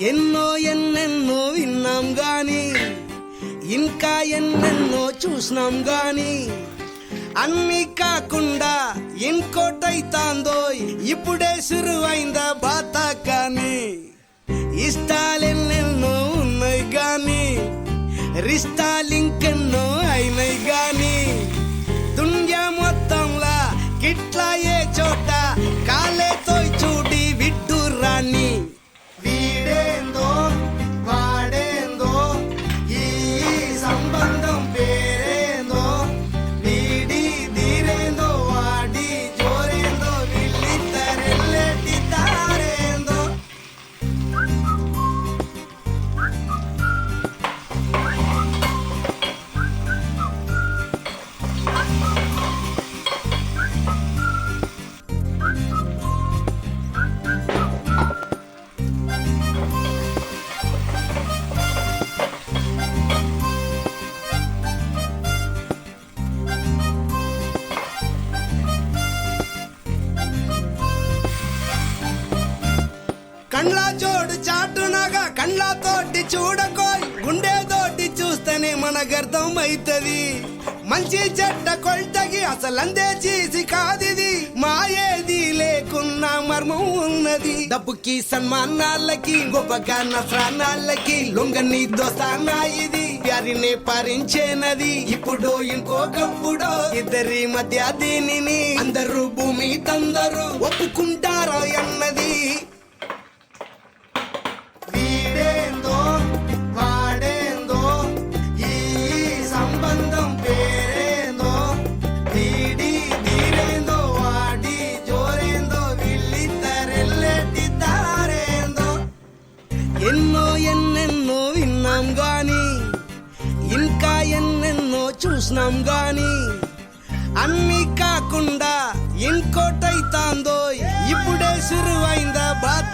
ఎన్నో ఎన్నెన్నో విన్నాం గాని ఇంకా ఎన్నెన్నో చూసినాం గాని అన్ని కాకుండా ఇంకోటైతాందో ఇప్పుడే సురువైందా బాత కానీ ఇష్టాలెన్నెన్నో ఉన్నాయి గాని రిష్టాలింకెన్నో అయినాయి గాని దునియా మొత్తంలా గిట్లా ఏ చోట కాలేతో చూడి విడ్డు రాని వీడేందో వాడేందో ఈ సంబంధం పేరేందో వీడి తీరేందో వాడి జోరేందో వీళ్ళిద్దరెల్లెట్టి తారేందో కండ్లా జోడు చాటునగా కండ్లతోటి చూడకోయ్ గుండెతోటి చూస్తేనే మనకర్థం అవుతుంది మంచి చెడ్డ కొల్తగి అసలందే చేసి కాదిది మాయేది లేకున్నా మర్మం ఉన్నది డబ్బుకి సన్మానాలకి గొప్పగా నస్రానాలకి లొంగని దోస్తానా ఇది ప్యారినే పారించేనది ఇప్పుడు ఇంకొకప్పుడు ఇద్దరి మధ్య దీనిని అందరూ భూమి తందరూ ఒప్పుకుంటారా అన్నది వీడేందో వాడేందో ఈ సంబంధం పేరేందో వీడి తీరేందో వాడి జోరేందో వీళ్ళిద్దరెల్లెట్టి దారేందో ఎన్నో ఎన్నెన్నో విన్నాం గాని ఇంకా ఎన్నెన్నో చూసినాం గాని అన్ని కాకుండా ఇంకోటైతాందో ఇప్పుడే సురువైందా బాత